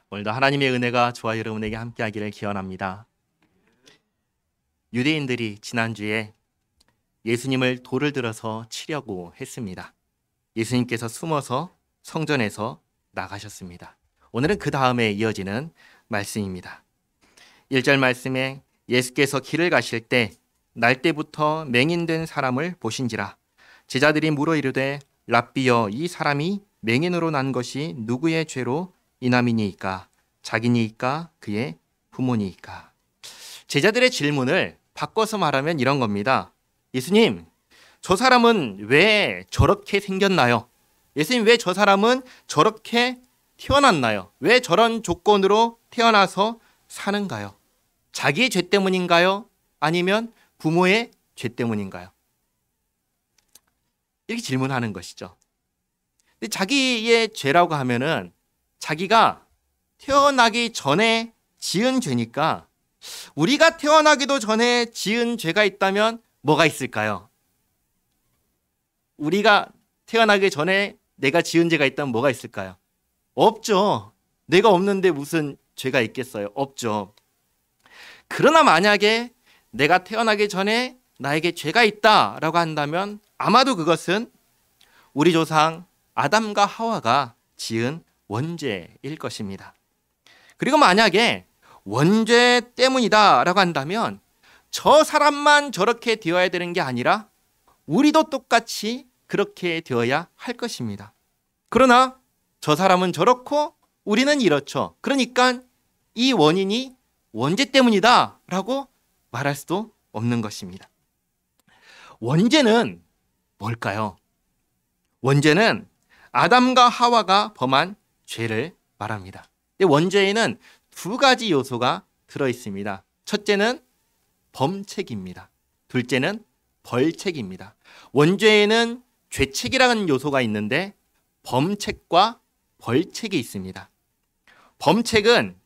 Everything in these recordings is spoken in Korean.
오늘도 하나님의 은혜가 저와 여러분에게 함께하기를 기원합니다. 유대인들이 지난주에 예수님을 돌을 들어서 치려고 했습니다. 예수님께서 숨어서 성전에서 나가셨습니다. 오늘은 그 다음에 이어지는 말씀입니다. 1절 말씀에 예수께서 길을 가실 때 날때부터 맹인된 사람을 보신지라. 제자들이 물어 이르되 랍비여, 이 사람이 맹인으로 난 것이 누구의 죄로 인함이니이까? 자기니이까? 그의 부모니이까? 제자들의 질문을 바꿔서 말하면 이런 겁니다. 예수님, 저 사람은 왜 저렇게 생겼나요? 예수님, 왜 저 사람은 저렇게 태어났나요? 왜 저런 조건으로 태어나서 사는가요? 자기의 죄 때문인가요? 아니면 부모의 죄 때문인가요? 이렇게 질문하는 것이죠. 근데 자기의 죄라고 하면은 자기가 태어나기 전에 지은 죄니까, 우리가 태어나기도 전에 지은 죄가 있다면 뭐가 있을까요? 우리가 태어나기 전에 내가 지은 죄가 있다면 뭐가 있을까요? 없죠. 내가 없는데 무슨 죄가 있겠어요? 없죠. 그러나 만약에 내가 태어나기 전에 나에게 죄가 있다라고 한다면 아마도 그것은 우리 조상 아담과 하와가 지은 원죄일 것입니다. 그리고 만약에 원죄 때문이다라고 한다면 저 사람만 저렇게 되어야 되는 게 아니라 우리도 똑같이 그렇게 되어야 할 것입니다. 그러나 저 사람은 저렇고 우리는 이렇죠. 그러니까 이 원인이 원죄 때문이다라고 말할 수도 없는 것입니다. 원죄는 뭘까요? 원죄는 아담과 하와가 범한 죄를 말합니다. 원죄에는 두 가지 요소가 들어있습니다. 첫째는 범책입니다. 둘째는 벌책입니다. 원죄에는 죄책이라는 요소가 있는데 범책과 벌책이 있습니다. 범책은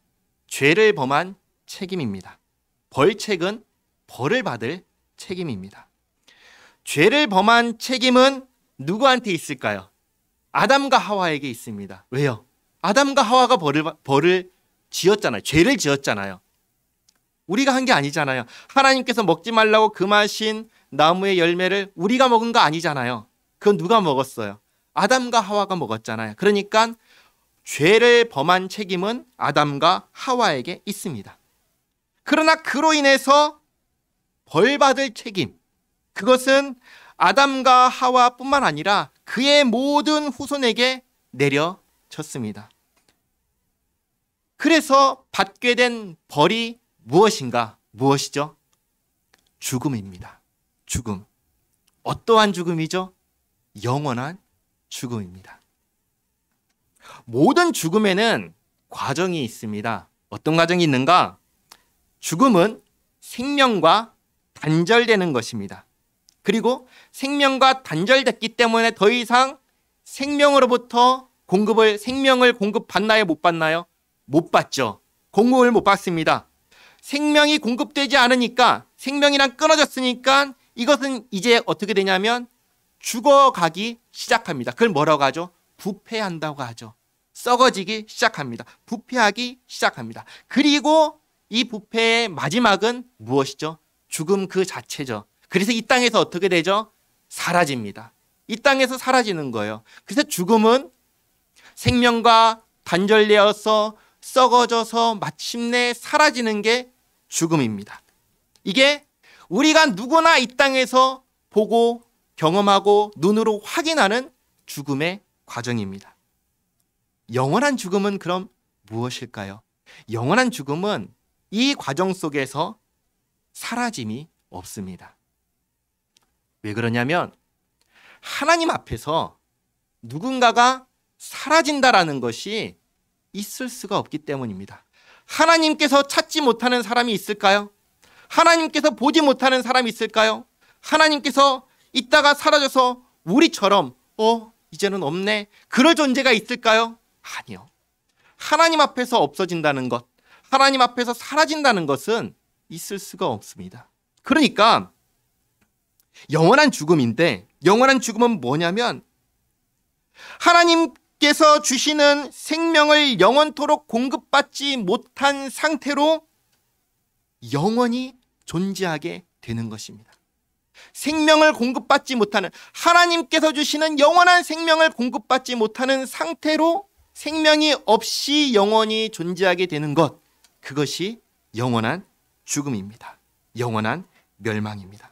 죄를 범한 책임입니다. 벌책은 벌을 받을 책임입니다. 죄를 범한 책임은 누구한테 있을까요? 아담과 하와에게 있습니다. 왜요? 아담과 하와가 벌을 지었잖아요. 죄를 지었잖아요. 우리가 한 게 아니잖아요. 하나님께서 먹지 말라고 금하신 나무의 열매를 우리가 먹은 거 아니잖아요. 그건 누가 먹었어요? 아담과 하와가 먹었잖아요. 그러니까 죄를 범한 책임은 아담과 하와에게 있습니다. 그러나 그로 인해서 벌받을 책임, 그것은 아담과 하와뿐만 아니라 그의 모든 후손에게 내려졌습니다. 그래서 받게 된 벌이 무엇인가? 무엇이죠? 죽음입니다. 죽음. 어떠한 죽음이죠? 영원한 죽음입니다. 모든 죽음에는 과정이 있습니다. 어떤 과정이 있는가? 죽음은 생명과 단절되는 것입니다. 그리고 생명과 단절됐기 때문에 더 이상 생명으로부터 생명을 공급받나요? 못 받나요? 못 받죠. 공급을 못 받습니다. 생명이 공급되지 않으니까, 생명이랑 끊어졌으니까 이것은 이제 어떻게 되냐면 죽어가기 시작합니다. 그걸 뭐라고 하죠? 부패한다고 하죠. 썩어지기 시작합니다. 부패하기 시작합니다. 그리고 이 부패의 마지막은 무엇이죠? 죽음 그 자체죠. 그래서 이 땅에서 어떻게 되죠? 사라집니다. 이 땅에서 사라지는 거예요. 그래서 죽음은 생명과 단절되어서 썩어져서 마침내 사라지는 게 죽음입니다. 이게 우리가 누구나 이 땅에서 보고 경험하고 눈으로 확인하는 죽음의 과정입니다. 영원한 죽음은 그럼 무엇일까요? 영원한 죽음은 이 과정 속에서 사라짐이 없습니다. 왜 그러냐면 하나님 앞에서 누군가가 사라진다라는 것이 있을 수가 없기 때문입니다. 하나님께서 찾지 못하는 사람이 있을까요? 하나님께서 보지 못하는 사람이 있을까요? 하나님께서 있다가 사라져서 우리처럼 이제는 없네, 그럴 존재가 있을까요? 아니요. 하나님 앞에서 없어진다는 것, 하나님 앞에서 사라진다는 것은 있을 수가 없습니다. 그러니까 영원한 죽음인데, 영원한 죽음은 뭐냐면 하나님께 하나님께서 주시는 생명을 영원토록 공급받지 못한 상태로 영원히 존재하게 되는 것입니다. 생명을 공급받지 못하는, 하나님께서 주시는 영원한 생명을 공급받지 못하는 상태로 생명이 없이 영원히 존재하게 되는 것, 그것이 영원한 죽음입니다. 영원한 멸망입니다.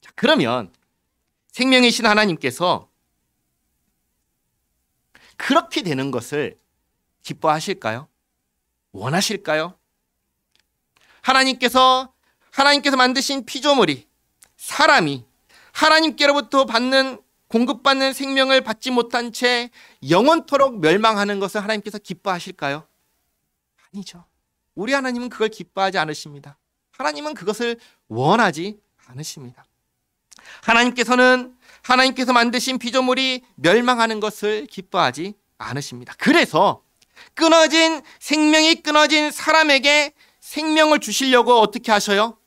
자, 그러면 생명이신 하나님께서 그렇게 되는 것을 기뻐하실까요? 원하실까요? 하나님께서 만드신 피조물이, 사람이 하나님께로부터 공급받는 생명을 받지 못한 채 영원토록 멸망하는 것을 하나님께서 기뻐하실까요? 아니죠. 우리 하나님은 그걸 기뻐하지 않으십니다. 하나님은 그것을 원하지 않으십니다. 하나님께서 만드신 피조물이 멸망하는 것을 기뻐하지 않으십니다. 그래서 생명이 끊어진 사람에게 생명을 주시려고 어떻게 하셔요?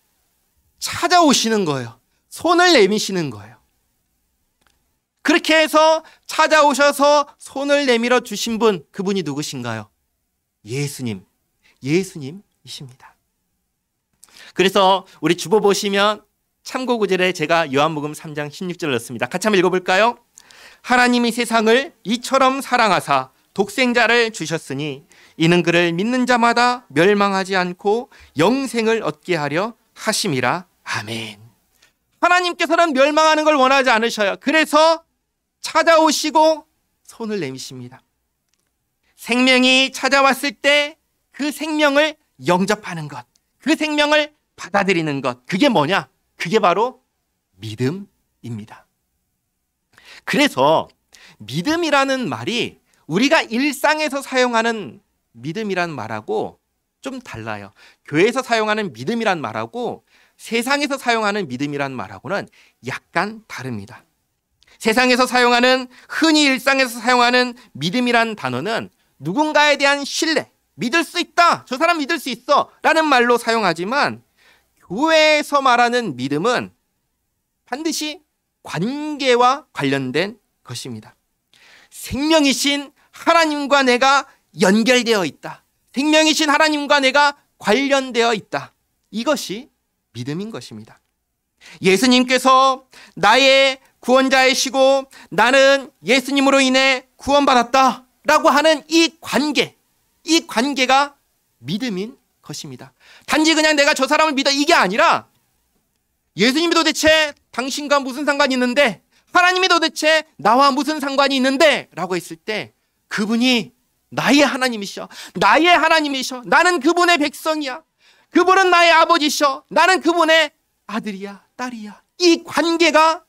찾아오시는 거예요. 손을 내미시는 거예요. 그렇게 해서 찾아오셔서 손을 내밀어 주신 분, 그분이 누구신가요? 예수님이십니다. 그래서 우리 주보 보시면 참고 구절에 제가 요한복음 3장 16절을 넣습니다. 같이 한번 읽어볼까요? 하나님이 세상을 이처럼 사랑하사 독생자를 주셨으니 이는 그를 믿는 자마다 멸망하지 않고 영생을 얻게 하려 하심이라. 아멘. 하나님께서는 멸망하는 걸 원하지 않으셔요. 그래서 찾아오시고 손을 내미십니다. 생명이 찾아왔을 때 그 생명을 영접하는 것, 그 생명을 받아들이는 것, 그게 뭐냐? 그게 바로 믿음입니다. 그래서 믿음이라는 말이 우리가 일상에서 사용하는 믿음이라는 말하고 좀 달라요. 교회에서 사용하는 믿음이란 말하고 세상에서 사용하는 믿음이란 말하고는 약간 다릅니다. 세상에서 흔히 일상에서 사용하는 믿음이란 단어는 누군가에 대한 신뢰, 믿을 수 있다, 저 사람 믿을 수 있어 라는 말로 사용하지만 교회에서 말하는 믿음은 반드시 관계와 관련된 것입니다. 생명이신 하나님과 내가 연결되어 있다. 생명이신 하나님과 내가 관련되어 있다. 이것이 믿음인 것입니다. 예수님께서 나의 구원자이시고 나는 예수님으로 인해 구원받았다 라고 하는 이 관계가 믿음인 것입니다. 단지 그냥 내가 저 사람을 믿어 이게 아니라 예수님이 도대체 당신과 무슨 상관이 있는데, 하나님이 도대체 나와 무슨 상관이 있는데 라고 했을 때 그분이 나의 하나님이셔. 나는 그분의 백성이야. 그분은 나의 아버지셔. 나는 그분의 아들이야, 딸이야. 이 관계가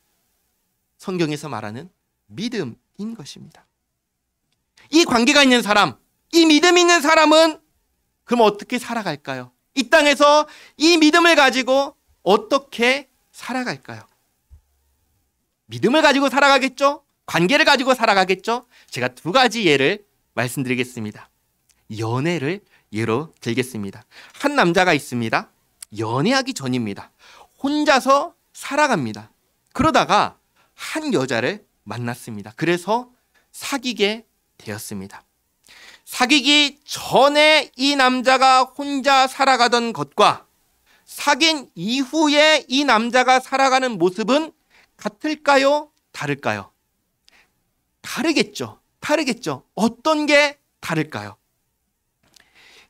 성경에서 말하는 믿음인 것입니다. 이 관계가 있는 사람, 이 믿음 있는 사람은 그럼 어떻게 살아갈까요? 이 땅에서 이 믿음을 가지고 어떻게 살아갈까요? 믿음을 가지고 살아가겠죠? 관계를 가지고 살아가겠죠? 제가 두 가지 예를 말씀드리겠습니다. 연애를 예로 들겠습니다. 한 남자가 있습니다. 연애하기 전입니다. 혼자서 살아갑니다. 그러다가 한 여자를 만났습니다. 그래서 사귀게 되었습니다. 사귀기 전에 이 남자가 혼자 살아가던 것과 사귄 이후에 이 남자가 살아가는 모습은 같을까요? 다를까요? 다르겠죠. 어떤 게 다를까요?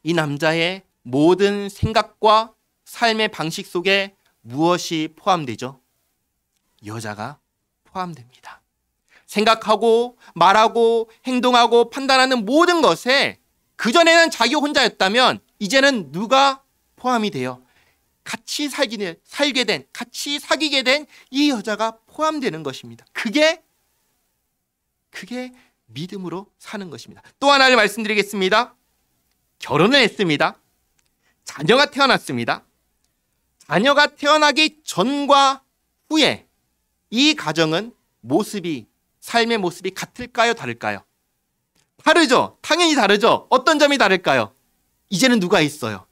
이 남자의 모든 생각과 삶의 방식 속에 무엇이 포함되죠? 여자가 포함됩니다. 생각하고 말하고 행동하고 판단하는 모든 것에 그전에는 자기 혼자였다면 이제는 누가 포함이 돼요? 같이 살게 된, 같이 사귀게 된 이 여자가 포함되는 것입니다. 그게 믿음으로 사는 것입니다. 또 하나를 말씀드리겠습니다. 결혼을 했습니다. 자녀가 태어났습니다. 자녀가 태어나기 전과 후에 이 가정은 삶의 모습이 같을까요? 다를까요? 다르죠. 당연히 다르죠. 어떤 점이 다를까요? 이제는 누가 있어요?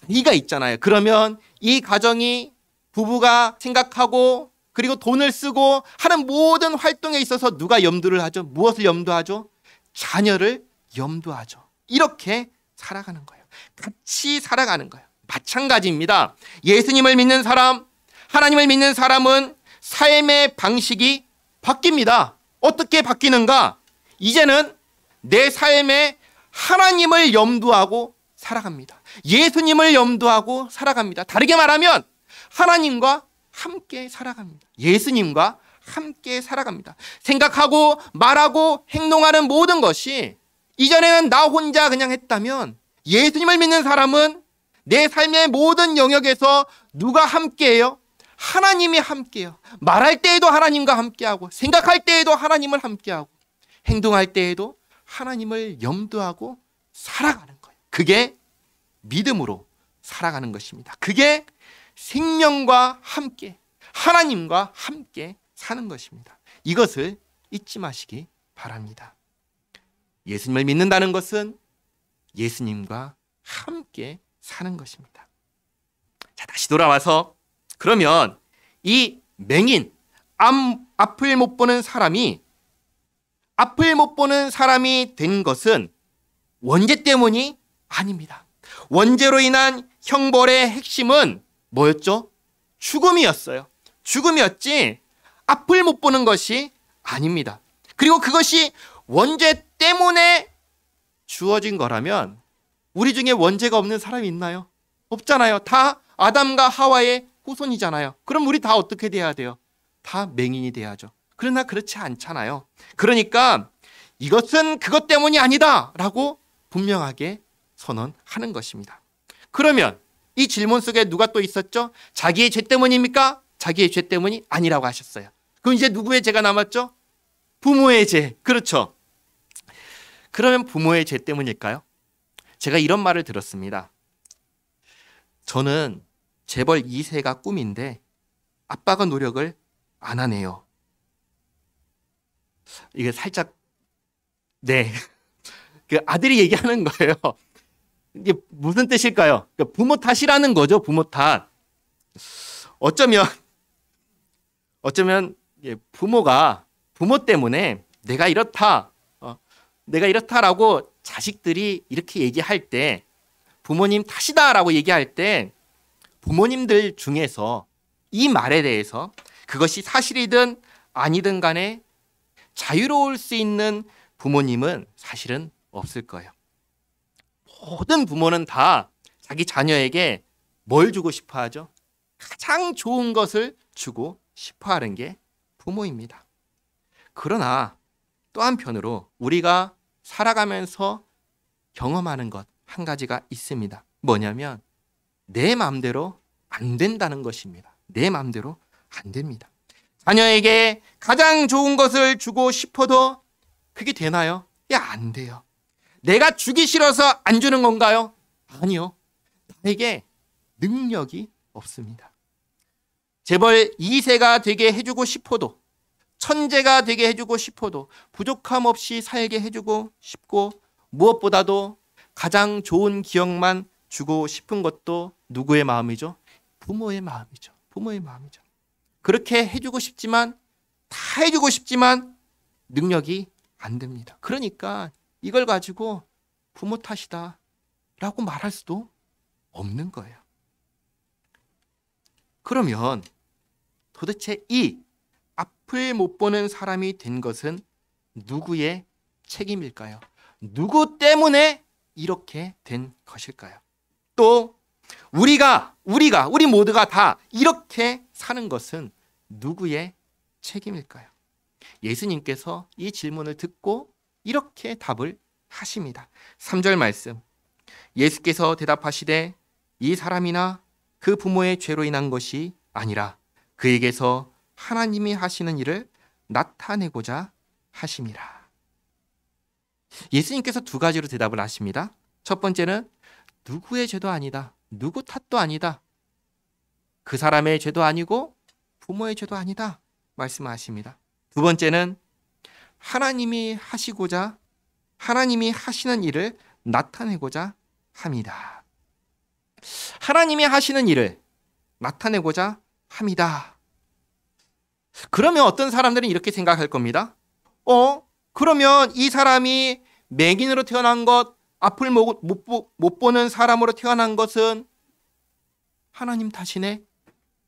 아이가 있잖아요. 그러면 이 가정이 부부가 생각하고 그리고 돈을 쓰고 하는 모든 활동에 있어서 누가 염두를 하죠? 무엇을 염두하죠? 자녀를 염두하죠. 이렇게 살아가는 거예요. 같이 살아가는 거예요. 마찬가지입니다. 예수님을 믿는 사람, 하나님을 믿는 사람은 삶의 방식이 바뀝니다. 어떻게 바뀌는가? 이제는 내 삶에 하나님을 염두하고 살아갑니다. 예수님을 염두하고 살아갑니다. 다르게 말하면 하나님과 함께 살아갑니다. 예수님과 함께 살아갑니다. 생각하고 말하고 행동하는 모든 것이 이전에는 나 혼자 그냥 했다면 예수님을 믿는 사람은 내 삶의 모든 영역에서 누가 함께해요? 하나님이 함께해요. 말할 때에도 하나님과 함께하고 생각할 때에도 하나님을 함께하고 행동할 때에도 하나님을 염두하고 살아가는 거예요. 그게 믿음으로 살아가는 것입니다. 그게 생명과 함께 하나님과 함께 사는 것입니다. 이것을 잊지 마시기 바랍니다. 예수님을 믿는다는 것은 예수님과 함께 사는 것입니다. 자, 다시 돌아와서 그러면 이 맹인, 앞을 못 보는 사람이 된 것은 원죄 때문이 아닙니다. 원죄로 인한 형벌의 핵심은 뭐였죠? 죽음이었어요. 죽음이었지 앞을 못 보는 것이 아닙니다. 그리고 그것이 원죄 때문에 주어진 거라면 우리 중에 원죄가 없는 사람이 있나요? 없잖아요. 다 아담과 하와의 후손이잖아요. 그럼 우리 다 어떻게 돼야 돼요? 다 맹인이 돼야죠. 그러나 그렇지 않잖아요. 그러니까 이것은 그것 때문이 아니다 라고 분명하게 선언하는 것입니다. 그러면 이 질문 속에 누가 또 있었죠? 자기의 죄 때문입니까? 자기의 죄 때문이 아니라고 하셨어요. 그럼 이제 누구의 죄가 남았죠? 부모의 죄. 그렇죠. 그러면 부모의 죄 때문일까요? 제가 이런 말을 들었습니다. 저는 재벌 2세가 꿈인데 아빠가 노력을 안 하네요. 이게 살짝 그 아들이 얘기하는 거예요. 이게 무슨 뜻일까요? 그러니까 부모 탓이라는 거죠. 부모 탓. 어쩌면 부모가 부모 때문에 내가 이렇다라고 자식들이 이렇게 얘기할 때 부모님 탓이다라고 얘기할 때 부모님들 중에서 이 말에 대해서 그것이 사실이든 아니든 간에 자유로울 수 있는 부모님은 사실은 없을 거예요. 모든 부모는 다 자기 자녀에게 뭘 주고 싶어 하죠? 가장 좋은 것을 주고 싶어 하는 게 부모입니다. 그러나 또 한편으로 우리가 살아가면서 경험하는 것 한 가지가 있습니다. 뭐냐면 내 마음대로 안 된다는 것입니다. 내 마음대로 안 됩니다. 자녀에게 가장 좋은 것을 주고 싶어도 그게 되나요? 안 돼요. 내가 주기 싫어서 안 주는 건가요? 아니요. 나에게 능력이 없습니다. 재벌 2세가 되게 해주고 싶어도, 천재가 되게 해주고 싶어도, 부족함 없이 살게 해주고 싶고, 무엇보다도 가장 좋은 기억만 주고 싶은 것도 누구의 마음이죠? 부모의 마음이죠. 부모의 마음이죠. 그렇게 해주고 싶지만, 다 해주고 싶지만 능력이 안 됩니다. 그러니까 이걸 가지고 부모 탓이다 라고 말할 수도 없는 거예요. 그러면 도대체 이 앞을 못 보는 사람이 된 것은 누구의 책임일까요? 누구 때문에 이렇게 된 것일까요? 또 우리 모두가 다 이렇게 사는 것은 누구의 책임일까요? 예수님께서 이 질문을 듣고 이렇게 답을 하십니다. 3절 말씀. 예수께서 대답하시되 이 사람이나 그 부모의 죄로 인한 것이 아니라 그에게서 하나님이 하시는 일을 나타내고자 하심이라. 예수님께서 두 가지로 대답을 하십니다. 첫 번째는 누구의 죄도 아니다. 누구 탓도 아니다. 그 사람의 죄도 아니고 부모의 죄도 아니다. 말씀하십니다. 두 번째는 하나님이 하시는 일을 나타내고자 합니다. 하나님이 하시는 일을 나타내고자 합니다. 그러면 어떤 사람들은 이렇게 생각할 겁니다. 그러면 이 사람이 맹인으로 태어난 것, 앞을 못 보는 사람으로 태어난 것은 하나님 탓이네?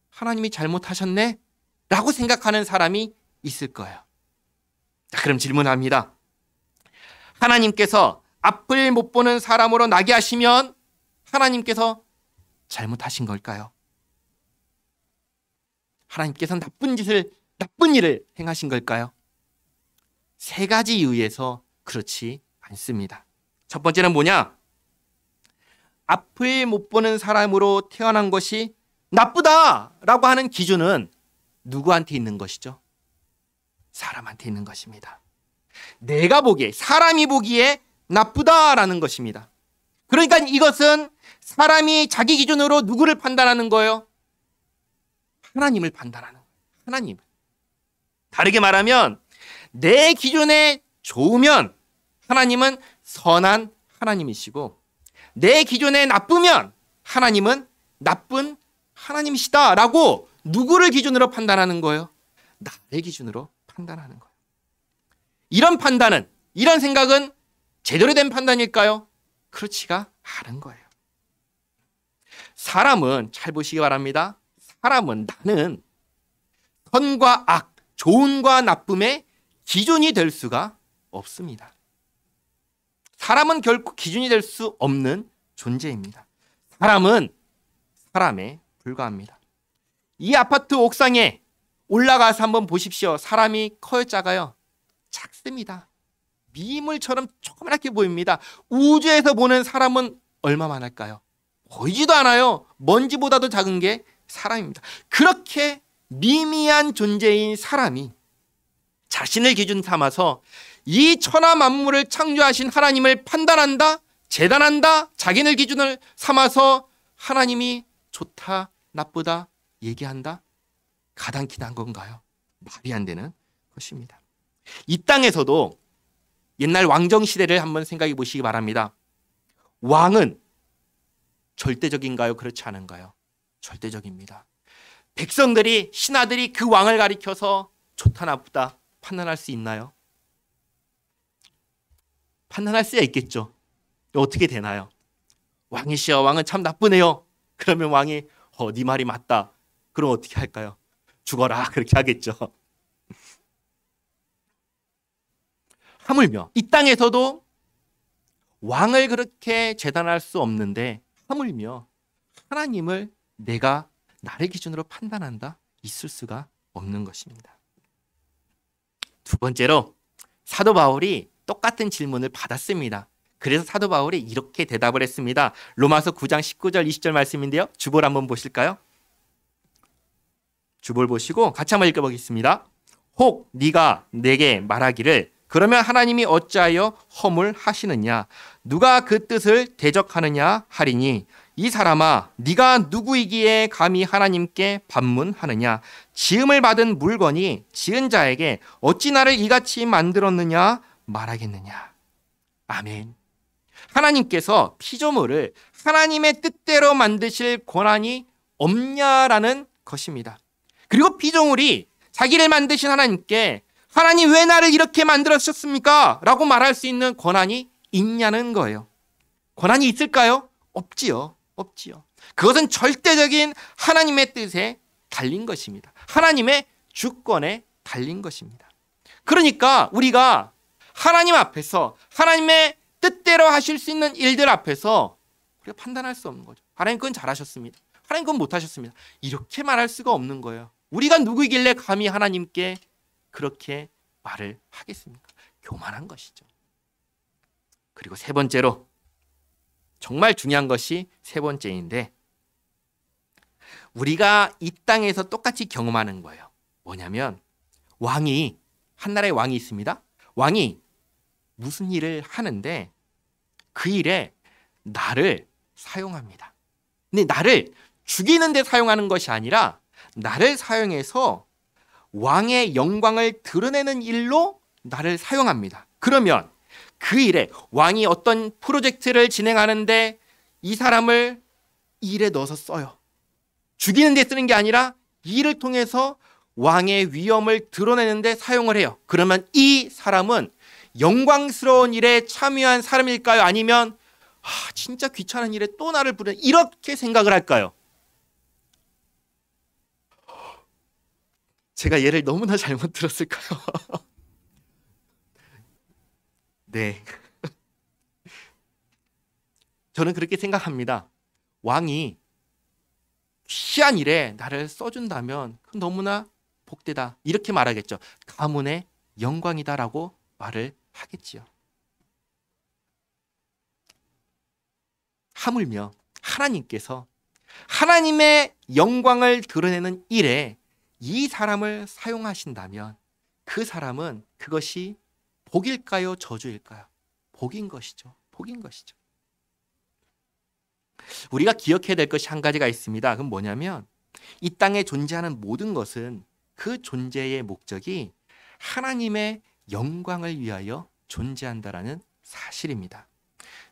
하나님이 잘못하셨네? 라고 생각하는 사람이 있을 거예요. 자, 그럼 질문합니다. 하나님께서 앞을 못 보는 사람으로 나게 하시면 하나님께서 잘못하신 걸까요? 하나님께서 나쁜 일을 행하신 걸까요? 세 가지 이유에서 그렇지 않습니다. 첫 번째는 뭐냐? 앞을 못 보는 사람으로 태어난 것이 나쁘다라고 하는 기준은 누구한테 있는 것이죠? 사람한테 있는 것입니다. 내가 보기에, 사람이 보기에 나쁘다라는 것입니다. 그러니까 이것은 사람이 자기 기준으로 누구를 판단하는 거예요? 하나님을 판단하는 거예요. 하나님. 다르게 말하면 내 기준에 좋으면 하나님은 선한 하나님이시고 내 기준에 나쁘면 하나님은 나쁜 하나님이시다라고 누구를 기준으로 판단하는 거예요? 나를 기준으로 판단하는 거예요. 이런 판단은, 이런 생각은 제대로 된 판단일까요? 그렇지가 않은 거예요. 사람은, 잘 보시기 바랍니다. 사람은, 나는 선과 악, 좋은과 나쁨의 기준이 될 수가 없습니다. 사람은 결코 기준이 될 수 없는 존재입니다. 사람은 사람에 불과합니다. 이 아파트 옥상에 올라가서 한번 보십시오. 사람이 커요, 작아요? 작습니다. 미물처럼 조그맣게 보입니다. 우주에서 보는 사람은 얼마만 할까요? 보이지도 않아요. 먼지보다도 작은 게 사람입니다. 그렇게 미미한 존재인 사람이 자신을 기준 삼아서 이 천하 만물을 창조하신 하나님을 판단한다, 재단한다, 자기를 기준을 삼아서 하나님이 좋다, 나쁘다 얘기한다? 가당키나 한 건가요? 말이 안 되는 것입니다. 이 땅에서도 옛날 왕정 시대를 한번 생각해 보시기 바랍니다. 왕은 절대적인가요? 그렇지 않은가요? 절대적입니다. 백성들이, 신하들이 그 왕을 가리켜서 좋다, 나쁘다 판단할 수 있나요? 판단할 수야 있겠죠. 어떻게 되나요? 왕이시여, 왕은 참 나쁘네요. 그러면 왕이 네 말이 맞다. 그럼 어떻게 할까요? 죽어라, 그렇게 하겠죠. 하물며 이 땅에서도 왕을 그렇게 재단할 수 없는데 하물며 하나님을 내가 나를 기준으로 판단한다? 있을 수가 없는 것입니다. 두 번째로 사도 바울이 똑같은 질문을 받았습니다. 그래서 사도 바울이 이렇게 대답을 했습니다. 로마서 9장 19절 20절 말씀인데요. 주볼 한번 보실까요? 주볼 보시고 같이 한번 읽어보겠습니다. 혹 네가 내게 말하기를 그러면 하나님이 어찌하여 허물하시느냐? 누가 그 뜻을 대적하느냐 하리니 이 사람아 네가 누구이기에 감히 하나님께 반문하느냐? 지음을 받은 물건이 지은 자에게 어찌 나를 이같이 만들었느냐 말하겠느냐? 아멘. 하나님께서 피조물을 하나님의 뜻대로 만드실 권한이 없냐라는 것입니다. 그리고 피조물이 자기를 만드신 하나님께 하나님 왜 나를 이렇게 만들었습니까? 라고 말할 수 있는 권한이 있냐는 거예요. 권한이 있을까요? 없지요. 없지요. 그것은 절대적인 하나님의 뜻에 달린 것입니다. 하나님의 주권에 달린 것입니다. 그러니까 우리가 하나님 앞에서 하나님의 뜻대로 하실 수 있는 일들 앞에서 우리가 판단할 수 없는 거죠. 하나님 그건 잘하셨습니다. 하나님 그건 못하셨습니다. 이렇게 말할 수가 없는 거예요. 우리가 누구이길래 감히 하나님께 그렇게 말을 하겠습니까? 교만한 것이죠. 그리고 세 번째로 정말 중요한 것이 세 번째인데 우리가 이 땅에서 똑같이 경험하는 거예요. 뭐냐면 왕이 한 나라의 왕이 있습니다. 왕이 무슨 일을 하는데 그 일에 나를 사용합니다. 근데 나를 죽이는 데 사용하는 것이 아니라 나를 사용해서 왕의 영광을 드러내는 일로 나를 사용합니다. 그러면 그 일에 왕이 어떤 프로젝트를 진행하는데 이 사람을 이 일에 넣어서 써요. 죽이는 데 쓰는 게 아니라 이 일을 통해서 왕의 위엄을 드러내는데 사용을 해요. 그러면 이 사람은 영광스러운 일에 참여한 사람일까요? 아니면 진짜 귀찮은 일에 또 나를 부르는, 이렇게 생각을 할까요? 제가 예를 너무나 잘못 들었을까요? 네. 저는 그렇게 생각합니다. 왕이 귀한 일에 나를 써준다면 너무나 복되다, 이렇게 말하겠죠. 가문의 영광이다라고 말을 하겠지요. 하물며 하나님께서 하나님의 영광을 드러내는 일에 이 사람을 사용하신다면 그 사람은 그것이 복일까요? 저주일까요? 복인 것이죠. 복인 것이죠. 우리가 기억해야 될 것이 한 가지가 있습니다. 그건 뭐냐면 이 땅에 존재하는 모든 것은 그 존재의 목적이 하나님의 영광을 위하여 존재한다라는 사실입니다.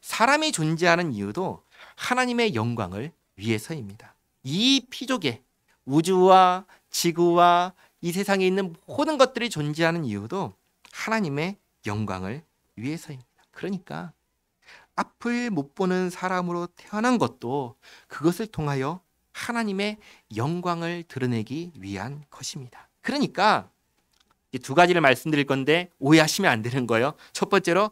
사람이 존재하는 이유도 하나님의 영광을 위해서입니다. 이 피조계, 우주와 지구와 이 세상에 있는 모든 것들이 존재하는 이유도 하나님의 영광을 위해서입니다. 그러니까 앞을 못 보는 사람으로 태어난 것도 그것을 통하여 하나님의 영광을 드러내기 위한 것입니다. 그러니까 이 두 가지를 말씀드릴 건데 오해하시면 안 되는 거예요. 첫 번째로,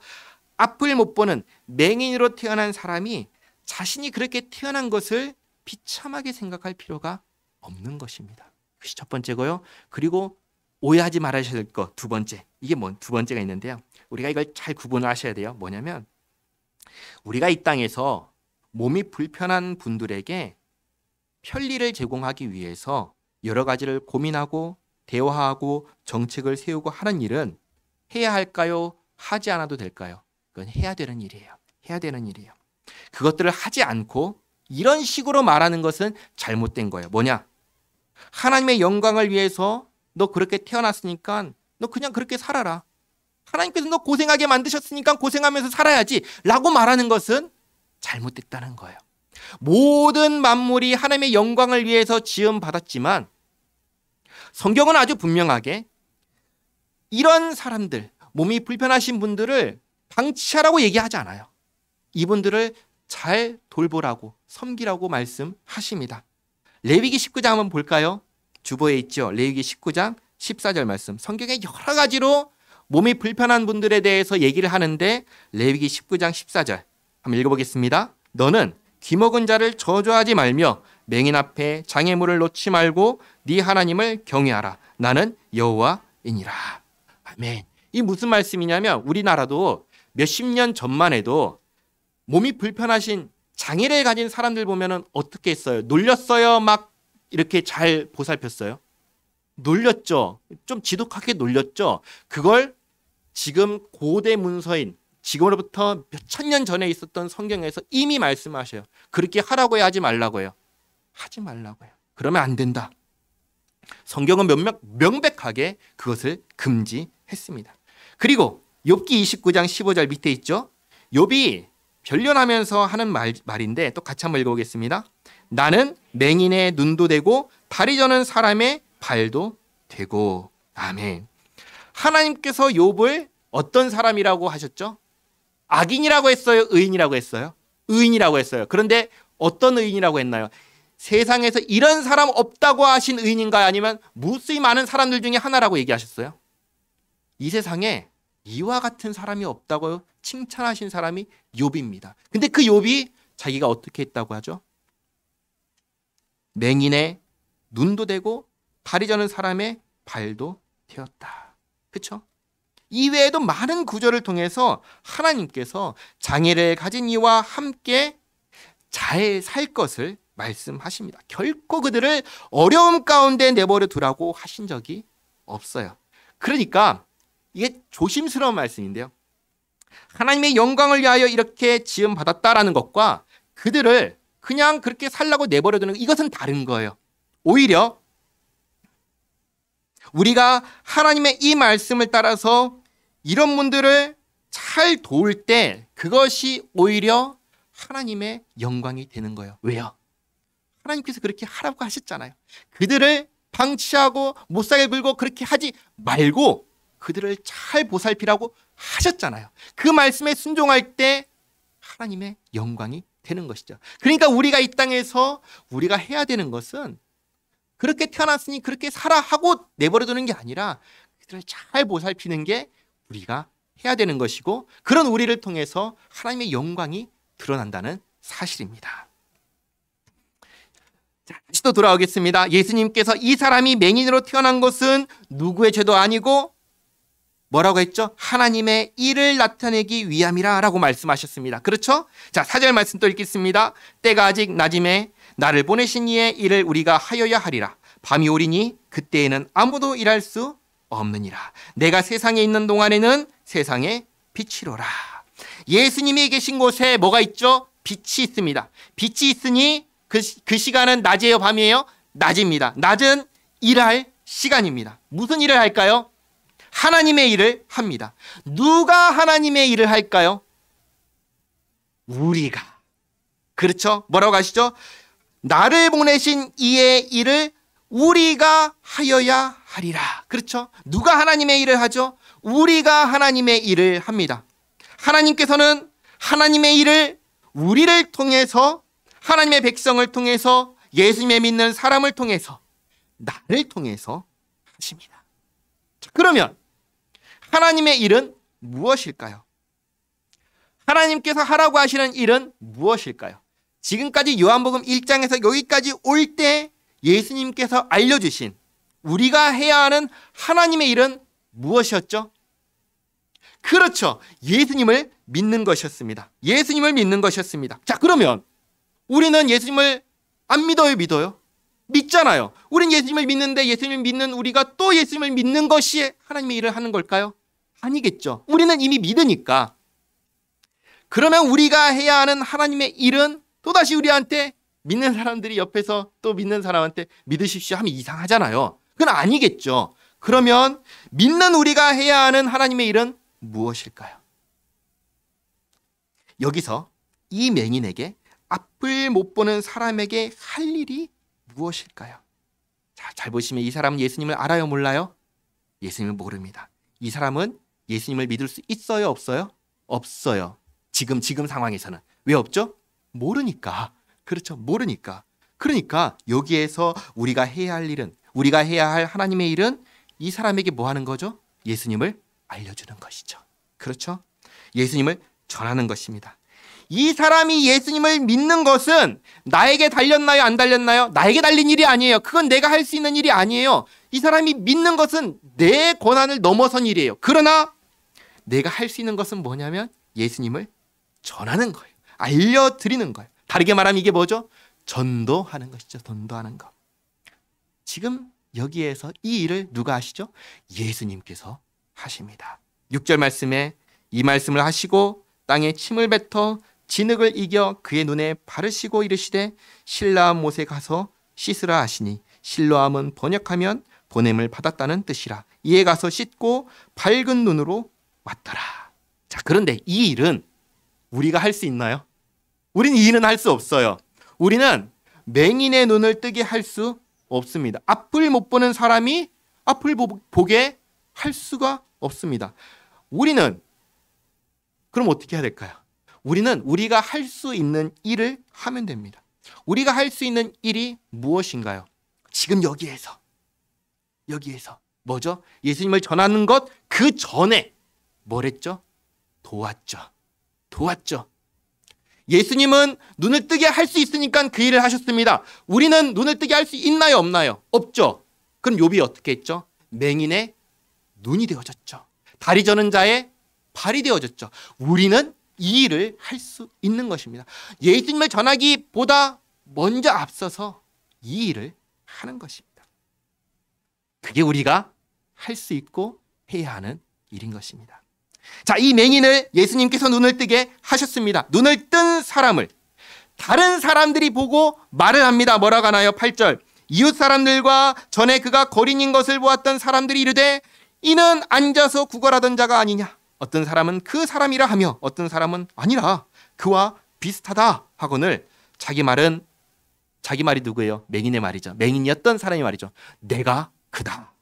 앞을 못 보는 맹인으로 태어난 사람이 자신이 그렇게 태어난 것을 비참하게 생각할 필요가 없는 것입니다. 그것이 첫 번째고요. 그리고 오해하지 말아야 될 것 두 번째. 이게 두 번째가 있는데요. 우리가 이걸 잘 구분을 하셔야 돼요. 뭐냐면 우리가 이 땅에서 몸이 불편한 분들에게 편리를 제공하기 위해서 여러 가지를 고민하고 대화하고 정책을 세우고 하는 일은 해야 할까요? 하지 않아도 될까요? 그건 해야 되는 일이에요. 해야 되는 일이에요. 그것들을 하지 않고 이런 식으로 말하는 것은 잘못된 거예요. 뭐냐? 하나님의 영광을 위해서 너 그렇게 태어났으니까 너 그냥 그렇게 살아라. 하나님께서 너 고생하게 만드셨으니까 고생하면서 살아야지 라고 말하는 것은 잘못됐다는 거예요. 모든 만물이 하나님의 영광을 위해서 지음받았지만 성경은 아주 분명하게 이런 사람들, 몸이 불편하신 분들을 방치하라고 얘기하지 않아요. 이분들을 잘 돌보라고, 섬기라고 말씀하십니다. 레위기 19장 한번 볼까요? 주보에 있죠. 레위기 19장 14절 말씀. 성경에 여러 가지로 몸이 불편한 분들에 대해서 얘기를 하는데 레위기 19장 14절 한번 읽어보겠습니다. 너는 귀먹은 자를 저주하지 말며 맹인 앞에 장애물을 놓지 말고 네 하나님을 경외하라. 나는 여호와이니라. 아멘. 이 무슨 말씀이냐면 우리나라도 몇십 년 전만 해도 몸이 불편하신 장애를 가진 사람들 보면은 어떻게 했어요? 놀렸어요? 막 이렇게 잘 보살폈어요? 놀렸죠. 좀 지독하게 놀렸죠. 그걸 지금 고대 문서인 지금으로부터 몇천 년 전에 있었던 성경에서 이미 말씀하셔요. 그렇게 하라고 해야 하지 말라고 해요. 하지 말라고 해요. 그러면 안 된다. 성경은 명백하게 그것을 금지했습니다. 그리고 욥기 29장 15절 밑에 있죠. 욥이 변론하면서 하는 말인데 또 같이 한번 읽어보겠습니다. 나는 맹인의 눈도 되고 다리 저는 사람의 발도 되고. 아멘. 하나님께서 욥을 어떤 사람이라고 하셨죠? 악인이라고 했어요? 의인이라고 했어요? 의인이라고 했어요. 그런데 어떤 의인이라고 했나요? 세상에서 이런 사람 없다고 하신 의인인가요? 아니면 무수히 많은 사람들 중에 하나라고 얘기하셨어요? 이 세상에 이와 같은 사람이 없다고 칭찬하신 사람이 욥입니다. 근데 그 욥이 자기가 어떻게 했다고 하죠? 맹인의 눈도 되고 다리 저는 사람의 발도 되었다. 그렇죠? 이외에도 많은 구절을 통해서 하나님께서 장애를 가진 이와 함께 잘 살 것을 말씀하십니다. 결코 그들을 어려움 가운데 내버려 두라고 하신 적이 없어요. 그러니까 이게 조심스러운 말씀인데요. 하나님의 영광을 위하여 이렇게 지음받았다라는 것과 그들을 그냥 그렇게 살라고 내버려 두는 이것은 다른 거예요. 오히려 우리가 하나님의 이 말씀을 따라서 이런 분들을 잘 도울 때 그것이 오히려 하나님의 영광이 되는 거예요. 왜요? 하나님께서 그렇게 하라고 하셨잖아요. 그들을 방치하고 못살게 굴고 그렇게 하지 말고 그들을 잘 보살피라고 하셨잖아요. 그 말씀에 순종할 때 하나님의 영광이 되는 것이죠. 그러니까 우리가 이 땅에서 우리가 해야 되는 것은 그렇게 태어났으니 그렇게 살아 하고 내버려두는 게 아니라 그들을 잘 보살피는 게 우리가 해야 되는 것이고, 그런 우리를 통해서 하나님의 영광이 드러난다는 사실입니다. 자, 다시 또 돌아오겠습니다. 예수님께서 이 사람이 맹인으로 태어난 것은 누구의 죄도 아니고 뭐라고 했죠? 하나님의 일을 나타내기 위함이라 라고 말씀하셨습니다. 그렇죠? 자, 4절 말씀 또 읽겠습니다. 때가 아직 낮음에 나를 보내신 이의 일을 우리가 하여야 하리라. 밤이 오리니 그때에는 아무도 일할 수 없느니라. 내가 세상에 있는 동안에는 세상의 빛이로라. 예수님이 계신 곳에 뭐가 있죠? 빛이 있습니다. 빛이 있으니 그 시간은 낮이에요, 밤이에요? 낮입니다. 낮은 일할 시간입니다. 무슨 일을 할까요? 하나님의 일을 합니다. 누가 하나님의 일을 할까요? 우리가. 그렇죠? 뭐라고 하시죠? 나를 보내신 이의 일을 우리가 하여야 하리라. 그렇죠? 누가 하나님의 일을 하죠? 우리가 하나님의 일을 합니다. 하나님께서는 하나님의 일을 우리를 통해서, 하나님의 백성을 통해서, 예수님의 믿는 사람을 통해서, 나를 통해서 하십니다. 자, 그러면 하나님의 일은 무엇일까요? 하나님께서 하라고 하시는 일은 무엇일까요? 지금까지 요한복음 1장에서 여기까지 올 때 예수님께서 알려주신 우리가 해야 하는 하나님의 일은 무엇이었죠? 그렇죠. 예수님을 믿는 것이었습니다. 예수님을 믿는 것이었습니다. 자, 그러면 우리는 예수님을 안 믿어요, 믿어요? 믿잖아요. 우린 예수님을 믿는데 예수님을 믿는 우리가 또 예수님을 믿는 것이 하나님의 일을 하는 걸까요? 아니겠죠. 우리는 이미 믿으니까. 그러면 우리가 해야 하는 하나님의 일은 또다시 우리한테 믿는 사람들이 옆에서 또 믿는 사람한테 믿으십시오 하면 이상하잖아요. 그건 아니겠죠. 그러면 믿는 우리가 해야 하는 하나님의 일은 무엇일까요? 여기서 이 맹인에게 앞을 못 보는 사람에게 할 일이 무엇일까요? 자, 잘 보시면 이 사람은 예수님을 알아요, 몰라요? 예수님을 모릅니다. 이 사람은 예수님을 믿을 수 있어요, 없어요? 없어요. 지금 상황에서는. 왜 없죠? 모르니까. 그렇죠. 모르니까. 그러니까 여기에서 우리가 해야 할 일은, 우리가 해야 할 하나님의 일은 이 사람에게 뭐 하는 거죠? 예수님을 알려주는 것이죠. 그렇죠? 예수님을 전하는 것입니다. 이 사람이 예수님을 믿는 것은 나에게 달렸나요? 안 달렸나요? 나에게 달린 일이 아니에요. 그건 내가 할 수 있는 일이 아니에요. 이 사람이 믿는 것은 내 권한을 넘어선 일이에요. 그러나 내가 할 수 있는 것은 뭐냐면 예수님을 전하는 거예요. 알려드리는 거예요. 다르게 말하면 이게 뭐죠? 전도하는 것이죠. 전도하는 것. 지금 여기에서 이 일을 누가 하시죠? 예수님께서 하십니다. 6절 말씀에 이 말씀을 하시고 땅에 침을 뱉어 진흙을 이겨 그의 눈에 바르시고 이르시되 실로암 못에 가서 씻으라 하시니 실로암은 번역하면 보냄을 받았다는 뜻이라. 이에 가서 씻고 밝은 눈으로 왔더라. 자, 그런데 이 일은 우리가 할 수 있나요? 우리는 이 일은 할 수 없어요. 우리는 맹인의 눈을 뜨게 할 수 없습니다. 앞을 못 보는 사람이 앞을 보게 할 수가 없습니다. 우리는 그럼 어떻게 해야 될까요? 우리는 우리가 할 수 있는 일을 하면 됩니다. 우리가 할 수 있는 일이 무엇인가요? 지금 여기에서 뭐죠? 예수님을 전하는 것 그 전에 뭘 했죠? 도왔죠. 예수님은 눈을 뜨게 할 수 있으니까 그 일을 하셨습니다. 우리는 눈을 뜨게 할 수 있나요, 없나요? 없죠. 그럼 욥이 어떻게 했죠? 맹인의 눈이 되어졌죠. 다리 저는 자의 발이 되어졌죠. 우리는 이 일을 할 수 있는 것입니다. 예수님을 전하기보다 먼저 앞서서 이 일을 하는 것입니다. 그게 우리가 할 수 있고 해야 하는 일인 것입니다. 자, 이 맹인을 예수님께서 눈을 뜨게 하셨습니다. 눈을 뜬 사람을 다른 사람들이 보고 말을 합니다. 뭐라고 하나요? 8절. 이웃 사람들과 전에 그가 거린인 것을 보았던 사람들이 이르되 이는 앉아서 구걸하던 자가 아니냐. 어떤 사람은 그 사람이라 하며 어떤 사람은 아니라 그와 비슷하다 하거늘 자기 말은 자기 말이 누구예요? 맹인의 말이죠. 맹인이었던 사람의 말이죠. 내가 그다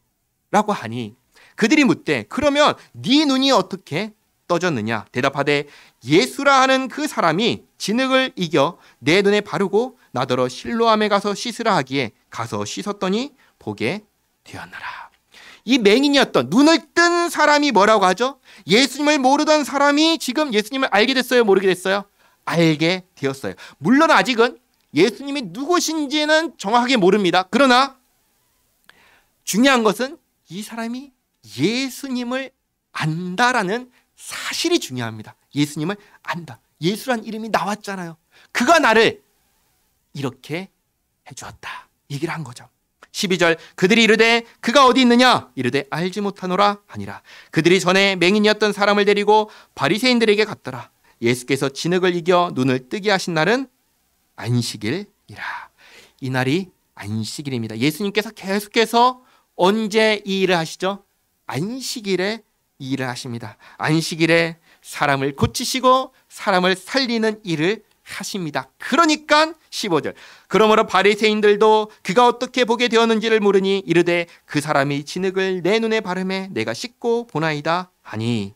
라고 하니 그들이 묻되 그러면 네 눈이 어떻게 떠졌느냐? 대답하되 예수라 하는 그 사람이 진흙을 이겨 내 눈에 바르고 나더러 실로암에 가서 씻으라 하기에 가서 씻었더니 보게 되었노라. 이 맹인이었던 눈을 뜬 사람이 뭐라고 하죠? 예수님을 모르던 사람이 지금 예수님을 알게 됐어요? 모르게 됐어요? 알게 되었어요. 물론 아직은 예수님이 누구신지는 정확하게 모릅니다. 그러나 중요한 것은 이 사람이 예수님을 안다라는 사실이 중요합니다. 예수님을 안다. 예수란 이름이 나왔잖아요. 그가 나를 이렇게 해주었다. 얘기를 한 거죠. 12절 그들이 이르되 그가 어디 있느냐? 이르되 알지 못하노라 하니라. 그들이 전에 맹인이었던 사람을 데리고 바리새인들에게 갔더라. 예수께서 진흙을 이겨 눈을 뜨게 하신 날은 안식일이라. 이 날이 안식일입니다. 예수님께서 계속해서 언제 이 일을 하시죠? 안식일에 이 일을 하십니다. 안식일에 사람을 고치시고 사람을 살리는 일을 하십니다. 그러니까 15절 그러므로 바리새인들도 그가 어떻게 보게 되었는지를 모르니 이르되 그 사람이 진흙을 내 눈에 바르매 내가 씻고 보나이다 하니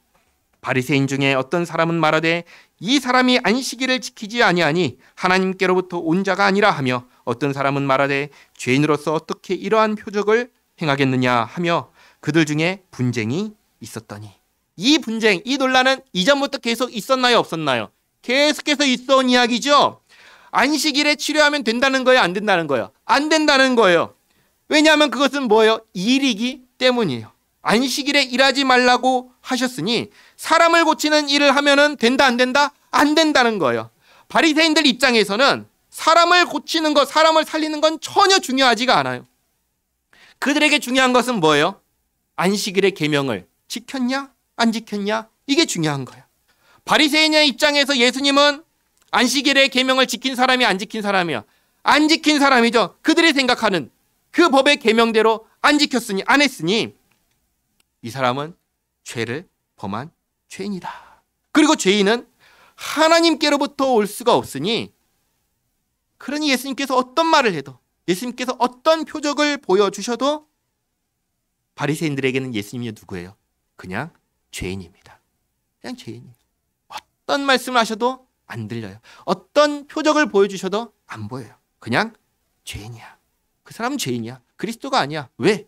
바리새인 중에 어떤 사람은 말하되 이 사람이 안식일을 지키지 아니하니 하나님께로부터 온 자가 아니라 하며 어떤 사람은 말하되 죄인으로서 어떻게 이러한 표적을 행하겠느냐 하며 그들 중에 분쟁이 있었더니 이 분쟁, 이 논란은 이전부터 계속 있었나요? 없었나요? 계속해서 있어온 이야기죠. 안식일에 치료하면 된다는 거예요? 안 된다는 거예요? 안 된다는 거예요. 왜냐하면 그것은 뭐예요? 일이기 때문이에요. 안식일에 일하지 말라고 하셨으니 사람을 고치는 일을 하면은 된다 안 된다? 안 된다는 거예요. 바리새인들 입장에서는 사람을 고치는 것, 사람을 살리는 건 전혀 중요하지가 않아요. 그들에게 중요한 것은 뭐예요? 안식일의 계명을 지켰냐? 안 지켰냐? 이게 중요한 거예요. 바리새인의 입장에서 예수님은 안식일의 계명을 지킨 사람이 안 지킨 사람이야. 안 지킨 사람이죠. 그들이 생각하는 그 법의 계명대로 안 지켰으니 안 했으니 이 사람은 죄를 범한 죄인이다. 그리고 죄인은 하나님께로부터 올 수가 없으니 그러니 예수님께서 어떤 말을 해도 예수님께서 어떤 표적을 보여주셔도 바리새인들에게는 예수님이 누구예요? 그냥 죄인입니다. 그냥 죄인이에요. 어떤 말씀을 하셔도 안 들려요. 어떤 표적을 보여주셔도 안 보여요. 그냥 죄인이야. 그 사람은 죄인이야. 그리스도가 아니야. 왜?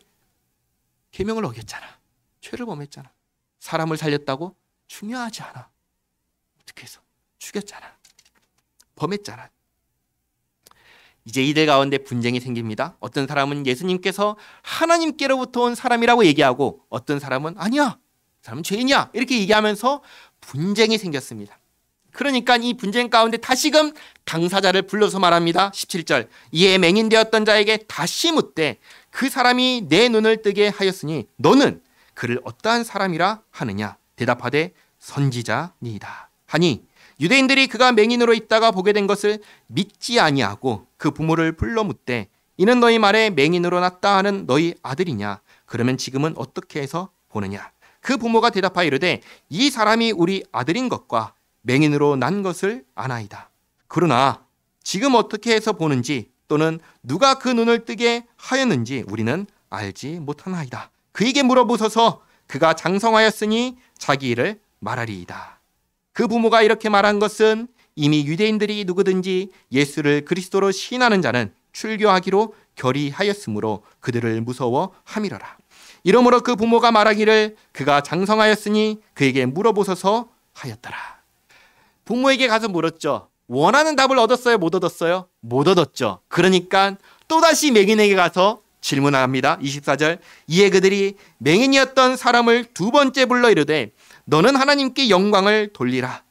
계명을 어겼잖아. 죄를 범했잖아. 사람을 살렸다고 중요하지 않아. 어떻게 해서? 죽였잖아. 범했잖아. 이제 이들 가운데 분쟁이 생깁니다. 어떤 사람은 예수님께서 하나님께로부터 온 사람이라고 얘기하고 어떤 사람은 아니야. 그 사람은 죄인이야. 이렇게 얘기하면서 분쟁이 생겼습니다. 그러니까 이 분쟁 가운데 다시금 당사자를 불러서 말합니다. 17절 이에 맹인되었던 자에게 다시 묻되 그 사람이 내 눈을 뜨게 하였으니 너는 그를 어떠한 사람이라 하느냐? 대답하되 선지자니이다 하니 유대인들이 그가 맹인으로 있다가 보게 된 것을 믿지 아니하고 그 부모를 불러 묻되 이는 너희 말에 맹인으로 났다 하는 너희 아들이냐? 그러면 지금은 어떻게 해서 보느냐? 그 부모가 대답하여 이르되 이 사람이 우리 아들인 것과 맹인으로 난 것을 아나이다. 그러나 지금 어떻게 해서 보는지 또는 누가 그 눈을 뜨게 하였는지 우리는 알지 못하나이다. 그에게 물어보소서. 그가 장성하였으니 자기 일을 말하리이다. 그 부모가 이렇게 말한 것은 이미 유대인들이 누구든지 예수를 그리스도로 시인하는 자는 출교하기로 결의하였으므로 그들을 무서워함이로라. 이러므로 그 부모가 말하기를 그가 장성하였으니 그에게 물어보소서 하였더라. 부모에게 가서 물었죠. 원하는 답을 얻었어요? 못 얻었어요? 못 얻었죠. 그러니까 또다시 맹인에게 가서 질문합니다. 24절 이에 그들이 맹인이었던 사람을 두 번째 불러 이르되 너는 하나님께 영광을 돌리라.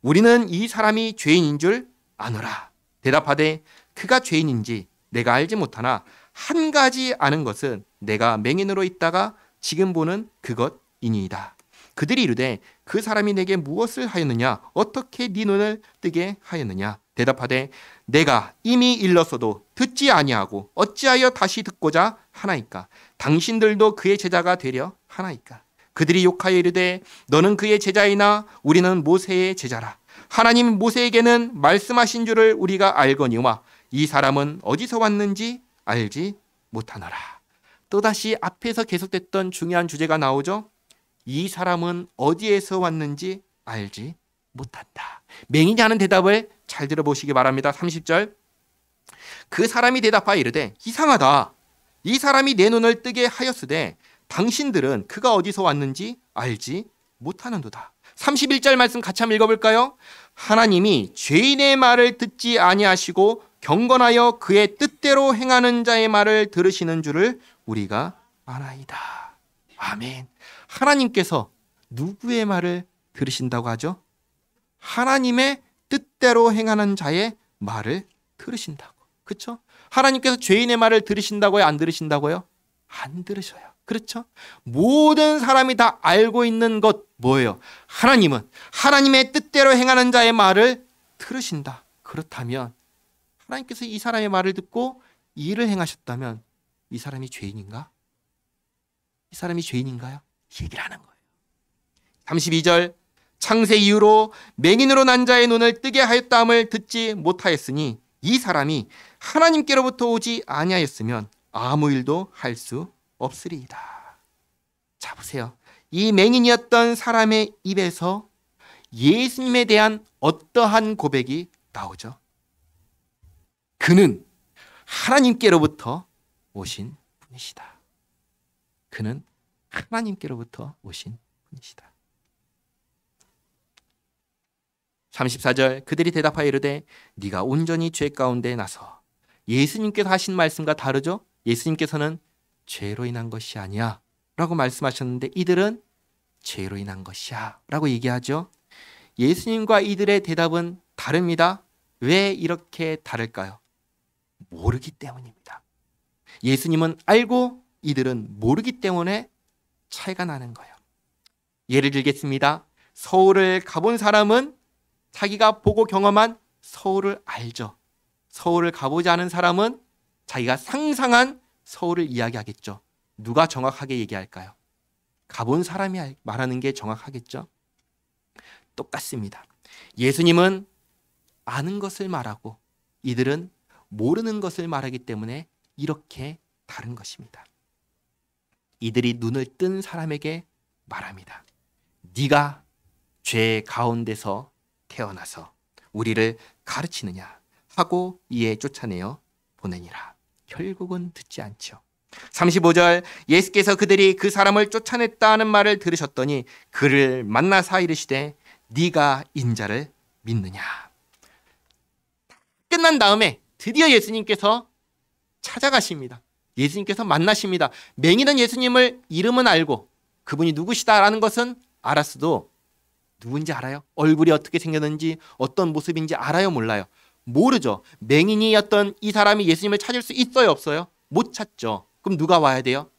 우리는 이 사람이 죄인인 줄 아노라. 대답하되 그가 죄인인지 내가 알지 못하나 한 가지 아는 것은 내가 맹인으로 있다가 지금 보는 그것이니이다. 그들이 이르되 그 사람이 내게 무엇을 하였느냐? 어떻게 네 눈을 뜨게 하였느냐? 대답하되 내가 이미 일렀어도 듣지 아니하고 어찌하여 다시 듣고자 하나이까? 당신들도 그의 제자가 되려 하나이까? 그들이 욕하여 이르되 너는 그의 제자이나 우리는 모세의 제자라. 하나님 모세에게는 말씀하신 줄을 우리가 알거니와 이 사람은 어디서 왔는지 알지 못하노라. 또다시 앞에서 계속됐던 중요한 주제가 나오죠. 이 사람은 어디에서 왔는지 알지 못한다. 맹인이 하는 대답을 잘 들어보시기 바랍니다. 30절. 그 사람이 대답하여 이르되 이상하다. 이 사람이 내 눈을 뜨게 하였으되 당신들은 그가 어디서 왔는지 알지 못하는도다. 31절 말씀 같이 한번 읽어볼까요? 하나님이 죄인의 말을 듣지 아니하시고 경건하여 그의 뜻대로 행하는 자의 말을 들으시는 줄을 우리가 아나이다. 아멘. 하나님께서 누구의 말을 들으신다고 하죠? 하나님의 뜻대로 행하는 자의 말을 들으신다고. 그렇죠? 하나님께서 죄인의 말을 들으신다고요? 안 들으신다고요? 안 들으셔요. 그렇죠? 모든 사람이 다 알고 있는 것 뭐예요? 하나님은 하나님의 뜻대로 행하는 자의 말을 들으신다. 그렇다면 하나님께서 이 사람의 말을 듣고 일을 행하셨다면 이 사람이 죄인인가? 이 사람이 죄인인가요? 얘기를 하는 거예요. 32절. 창세 이후로 맹인으로 난 자의 눈을 뜨게 하였다함을 듣지 못하였으니 이 사람이 하나님께로부터 오지 아니하였으면 아무 일도 할 수 없으리이다. 자, 보세요. 이 맹인이었던 사람의 입에서 예수님에 대한 어떠한 고백이 나오죠? 그는 하나님께로부터 오신 분이시다. 그는 하나님께로부터 오신 분이시다. 34절. 그들이 대답하여 이르되 네가 온전히 죄 가운데 나서. 예수님께서 하신 말씀과 다르죠? 예수님께서는 죄로 인한 것이 아니야 라고 말씀하셨는데 이들은 죄로 인한 것이야 라고 얘기하죠. 예수님과 이들의 대답은 다릅니다. 왜 이렇게 다를까요? 모르기 때문입니다. 예수님은 알고 이들은 모르기 때문에 차이가 나는 거예요. 예를 들겠습니다. 서울을 가본 사람은 자기가 보고 경험한 서울을 알죠. 서울을 가보지 않은 사람은 자기가 상상한 서울을 이야기하겠죠. 누가 정확하게 얘기할까요? 가본 사람이 말하는 게 정확하겠죠. 똑같습니다. 예수님은 아는 것을 말하고 이들은 모르는 것을 말하기 때문에 이렇게 다른 것입니다. 이들이 눈을 뜬 사람에게 말합니다. 네가 죄 가운데서 태어나서 우리를 가르치느냐 하고 이에 쫓아내어 보내니라. 결국은 듣지 않죠. 35절. 예수께서 그들이 그 사람을 쫓아냈다는 말을 들으셨더니 그를 만나사 이르시되 네가 인자를 믿느냐. 끝난 다음에 드디어 예수님께서 찾아가십니다. 예수님께서 만나십니다. 맹인은 예수님을 이름은 알고 그분이 누구시다라는 것은 알았어도 누군지 알아요? 얼굴이 어떻게 생겼는지 어떤 모습인지 알아요? 몰라요? 모르죠. 맹인이었던 이 사람이 예수님을 찾을 수 있어요? 없어요? 못 찾죠. 그럼 누가 와야 돼요?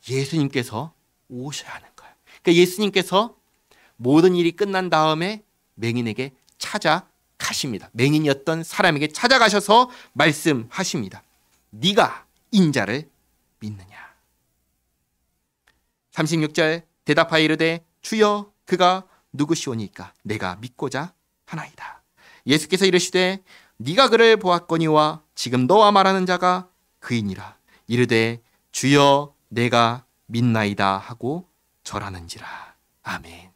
예수님께서 오셔야 하는 거예요. 그러니까 예수님께서 모든 일이 끝난 다음에 맹인에게 찾아가십니다. 맹인이었던 사람에게 찾아가셔서 말씀하십니다. 네가 인자를 믿느냐. 36절. 대답하여 이르되 주여 그가 누구시오니까 내가 믿고자 하나이다. 예수께서 이르시되 네가 그를 보았거니와 지금 너와 말하는 자가 그이니라. 이르되 주여 내가 믿나이다 하고 절하는지라. 아멘.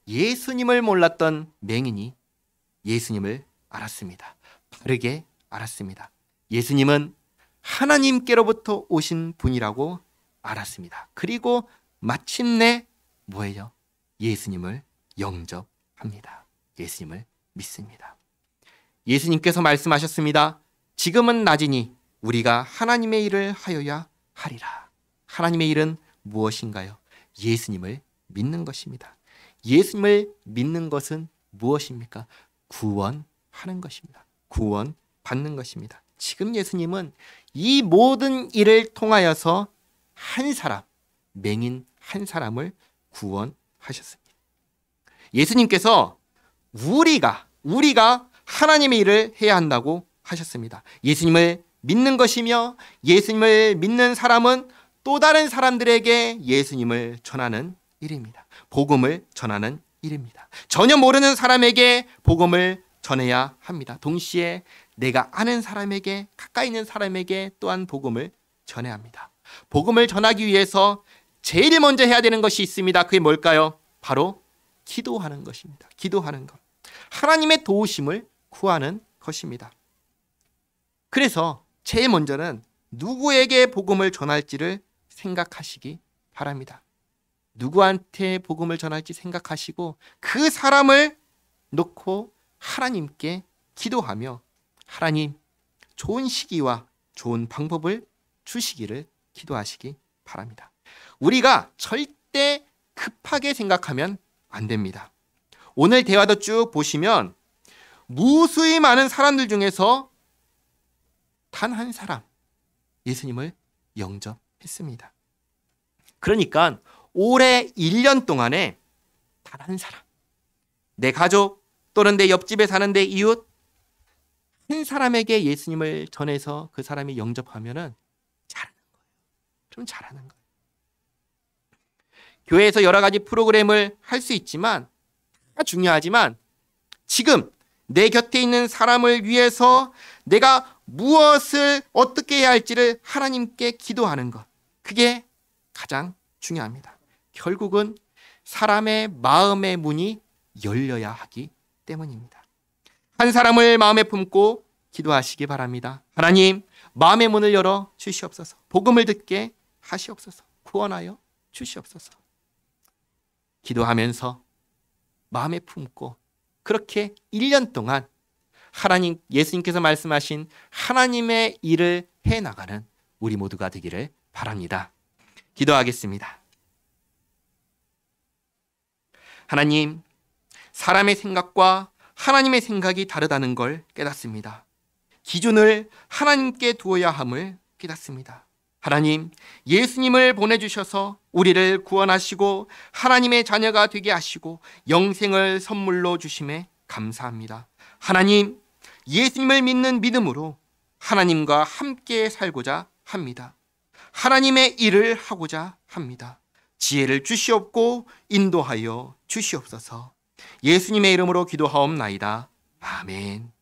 예수님을 몰랐던 맹인이 예수님을 알았습니다. 바르게 알았습니다. 예수님은 하나님께로부터 오신 분이라고 알았습니다. 그리고 마침내 뭐예요? 예수님을 영접합니다. 예수님을 믿습니다. 예수님께서 말씀하셨습니다. 지금은 낮이니 우리가 하나님의 일을 하여야 하리라. 하나님의 일은 무엇인가요? 예수님을 믿는 것입니다. 예수님을 믿는 것은 무엇입니까? 구원하는 것입니다. 구원받는 것입니다. 지금 예수님은 이 모든 일을 통하여서 한 사람, 맹인 한 사람을 구원하셨습니다. 예수님께서 우리가 하나님의 일을 해야 한다고 하셨습니다. 예수님을 믿는 것이며 예수님을 믿는 사람은 또 다른 사람들에게 예수님을 전하는 일입니다. 복음을 전하는 일입니다. 전혀 모르는 사람에게 복음을 전해야 합니다. 동시에 내가 아는 사람에게, 가까이 있는 사람에게 또한 복음을 전해야 합니다. 복음을 전하기 위해서 제일 먼저 해야 되는 것이 있습니다. 그게 뭘까요? 바로 기도하는 것입니다. 기도하는 것. 하나님의 도우심을 구하는 것입니다. 그래서 제일 먼저는 누구에게 복음을 전할지를 생각하시기 바랍니다. 누구한테 복음을 전할지 생각하시고 그 사람을 놓고 하나님께 기도하며 하나님 좋은 시기와 좋은 방법을 주시기를 기도하시기 바랍니다. 우리가 절대 급하게 생각하면 안 됩니다. 오늘 대화도 쭉 보시면 무수히 많은 사람들 중에서 단 한 사람 예수님을 영접했습니다. 그러니까 올해 1년 동안에 단 한 사람, 내 가족 또는 내 옆집에 사는 내 이웃 한 사람에게 예수님을 전해서 그 사람이 영접하면은 잘하는 거예요. 좀 잘하는 거예요. 교회에서 여러 가지 프로그램을 할 수 있지만 다 중요하지만 지금 내 곁에 있는 사람을 위해서 내가 무엇을 어떻게 해야 할지를 하나님께 기도하는 것, 그게 가장 중요합니다. 결국은 사람의 마음의 문이 열려야 하기 때문입니다. 한 사람을 마음에 품고 기도하시기 바랍니다. 하나님, 마음의 문을 열어 주시옵소서. 복음을 듣게 하시옵소서. 구원하여 주시옵소서. 기도하면서 마음에 품고 그렇게 1년 동안 하나님, 예수님께서 말씀하신 하나님의 일을 해나가는 우리 모두가 되기를 바랍니다. 기도하겠습니다. 하나님, 사람의 생각과 하나님의 생각이 다르다는 걸 깨닫습니다. 기준을 하나님께 두어야 함을 깨닫습니다. 하나님, 예수님을 보내주셔서 우리를 구원하시고 하나님의 자녀가 되게 하시고 영생을 선물로 주심에 감사합니다. 하나님, 예수님을 믿는 믿음으로 하나님과 함께 살고자 합니다. 하나님의 일을 하고자 합니다. 지혜를 주시옵고 인도하여 주시옵소서. 예수님의 이름으로 기도하옵나이다. 아멘.